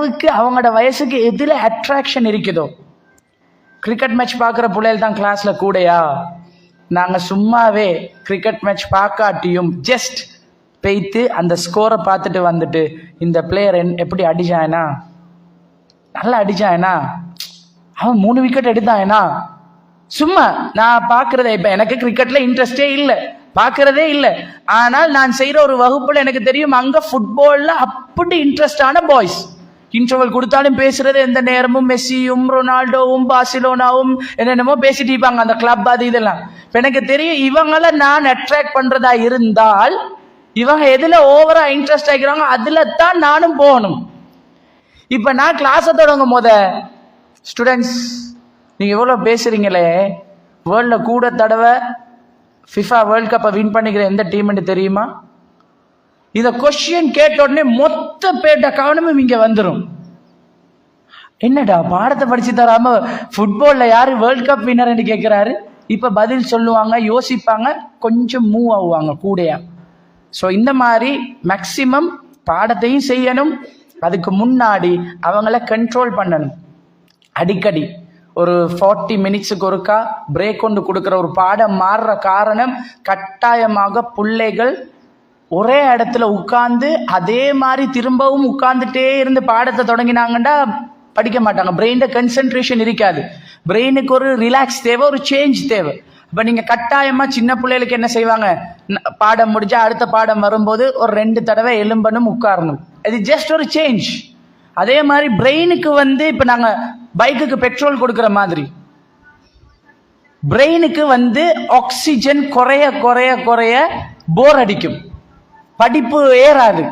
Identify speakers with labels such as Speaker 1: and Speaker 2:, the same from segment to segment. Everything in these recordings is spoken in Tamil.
Speaker 1: அளவுக்கு அவங்களோட வயசுக்கு எதில் அட்ராக்ஷன் இருக்குதோ. கிரிக்கெட் மேட்ச் பார்க்குற பிள்ளைகள் தான் கிளாஸில் கூடயா? நாங்கள் சும்மாவே கிரிக்கெட் மேட்ச் பார்க்காட்டியும் ஜஸ்ட் பெய்த்து அந்த ஸ்கோரை பார்த்துட்டு வந்துட்டு, இந்த பிளேயர் எப்படி அடிச்சானா, நல்லா அடிச்சானா, அவன் 3 விக்கெட் எடுத்தானா, சும்மா நான் பார்க்குறதே. இப்போ எனக்கு கிரிக்கெட்டில் இன்ட்ரெஸ்டே இல்லை, பார்க்கறதே இல்லை. ஆனால் நான் செய்கிற ஒரு வகுப்பில் எனக்கு தெரியும், அங்கே ஃபுட்பாலில் அப்படி இன்ட்ரெஸ்டான பாய்ஸ். இன்டர்வல் கொடுத்தாலும் பேசுறது எந்த நேரமும் மெஸ்ஸியும் ரொனால்டோவும் பார்சிலோனாவும் என்னென்னமோ பேசிட்டு இருப்பாங்க, அந்த கிளப் அது இதெல்லாம். இப்போ எனக்கு தெரியும் இவங்களை நான் அட்ராக்ட் பண்ணுறதா இருந்தால் இவங்க எதில் ஓவரா இன்ட்ரெஸ்ட் ஆகிக்கிறாங்க அதில் தான் நானும் போகணும். இப்போ நான் கிளாஸை தொடங்கும் போத, ஸ்டூடெண்ட்ஸ் நீங்கள் எவ்வளோ பேசுகிறீங்களே, வேர்ல்டில் கூட தடவை ஃபிஃபா வேர்ல்ட் கப்பை வின் பண்ணிக்கிற எந்த டீம்னு தெரியுமா? இந்த கொஸ்டின் கேட்ட உடனே மொத்த பேட்ட கவனமும் இங்கே வந்துடும். என்னடா பாடத்தை படிச்சு தராம ஃபுட்பால்ல யாரு வேர்ல்ட் கப் வின்னர்னு கேட்கிறாரு. இப்போ பதில் சொல்லுவாங்க, யோசிப்பாங்க, கொஞ்சம் மூவ் ஆகுவாங்க கூடையா. ஸோ இந்த மாதிரி மேக்சிமம் பாடத்தையும் செய்யணும், அதுக்கு முன்னாடி அவங்கள கண்ட்ரோல் பண்ணணும். அடிக்கடி ஒரு 40 மினிட்ஸுக்கு ஒருக்கா பிரேக் கொண்டு கொடுக்குற ஒரு பாடம் மாறுற காரணம், கட்டாயமாக பிள்ளைகள் ஒரே இடத்துல உட்கார்ந்து அதே மாதிரி திரும்பவும் உட்கார்ந்துட்டே இருந்து பாடத்தை தொடங்கினாங்கன்னா படிக்க மாட்டாங்க. பிரெயின்ல கன்சென்ட்ரேஷன் இருக்காது. பிரெயினுக்கு ஒரு ரிலாக்ஸ் தேவை, ஒரு சேஞ்ச் தேவை. இப்போ நீங்கள் கட்டாயமாக சின்ன பிள்ளைகளுக்கு என்ன செய்வாங்க, பாடம் முடிஞ்சா அடுத்த பாடம் வரும்போது ஒரு 2 தடவை எலும்பணும், உட்காரணும். இது ஜஸ்ட் ஒரு சேஞ்ச். அதே மாதிரி பிரெயினுக்கு இப்போ நாங்கள் பைக்குக்கு பெட்ரோல் கொடுக்குற மாதிரி பிரெயினுக்கு ஆக்சிஜன் குறைய குறைய குறைய போர் அடிக்கும், படிப்பு ஏறாது.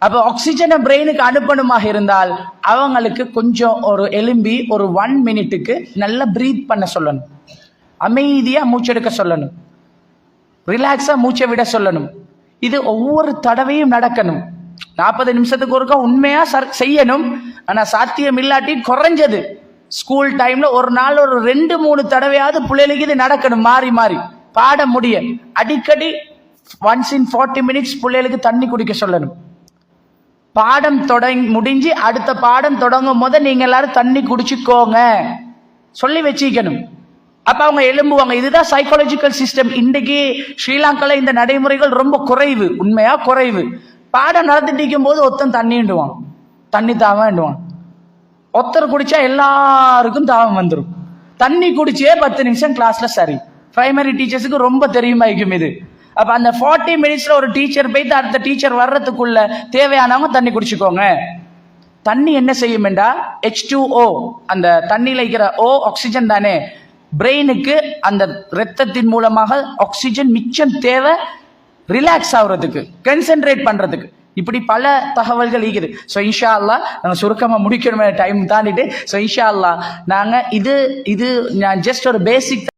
Speaker 1: அப்போ ஆக்சிஜனை பிரெயினுக்கு அனுப்பணுமாக இருந்தால் அவங்களுக்கு கொஞ்சம் ஒரு எலும்பி ஒரு 1 மினிட்டுக்கு நல்லா பிரீத் பண்ண சொல்லணும், அமைதியாக மூச்செடுக்க சொல்லணும், ரிலாக்ஸாக மூச்சை விட சொல்லணும். இது ஒவ்வொரு தடவையும் நடக்கணும். 40 நிமிஷத்துக்கு ஒருக்கா உண்மையா செய்யணும். ஆனால் சாத்தியம் இல்லாட்டி குறைஞ்சது ஸ்கூல் டைம்ல ஒரு நாள் ஒரு 2-3 தடவையாவது பிள்ளைகளுக்கு இது நடக்கணும், மாறி மாறி பாடம் முடிய. அடிக்கடி once in 40 minutes பிள்ளைகளுக்கு தண்ணி குடிக்க சொல்லணும். பாடம் முடிஞ்சு அடுத்த பாடம் தொடங்கும் போது நீங்க எல்லாரும் தண்ணி குடிச்சுக்கோங்க சொல்லி வச்சிக்கணும். அப்ப அவங்க எழும்புவாங்க. இதுதான் சைக்காலஜிக்கல் சிஸ்டம். இன்றைக்கு ஸ்ரீலங்கால இந்த நடைமுறைகள் ரொம்ப குறைவு, உண்மையா குறைவு. பாடம் நடந்துட்டு இருக்கும் போது ஒருத்தன் தண்ணிண்டுவான், தண்ணி தாவண்டுவான். ஒருத்தர் குடிச்சா எல்லாருக்கும் தாவம் வந்துடும். தண்ணி குடிச்சே 10 நிமிஷம் கிளாஸ்ல சரி. பிரைமரி டீச்சர்ஸுக்கு ரொம்ப தெரியுமா இருக்கும் இது. அப்ப அந்த 40 மினிட்ஸ்ல ஒரு டீச்சர் போயிட்டு அடுத்த டீச்சர் வர்றதுக்குள்ள தேவையானவங்க தண்ணி குடிச்சுக்கோங்க. தண்ணி என்ன செய்யும்டா, H2O, அந்த தண்ணியில இருக்கிற O ஆக்சிஜன் தானே, பிரெயினுக்கு அந்த ரத்தத்தின் மூலமாக ஆக்சிஜன் மிச்சம் தேவை, ரிலாக்ஸ் ஆகுறதுக்கு, கன்சென்ட்ரேட் பண்றதுக்கு. இப்படி பல தகவல்கள் இருக்குது. ஸோ இன்ஷா அல்லாஹ் நாங்கள் சுருக்கமாக முடிக்கணுமே, டைம் தாண்டிட்டு. ஸோ இன்ஷா அல்லாஹ் நாங்கள் இது நான் ஜஸ்ட் ஒரு பேசிக்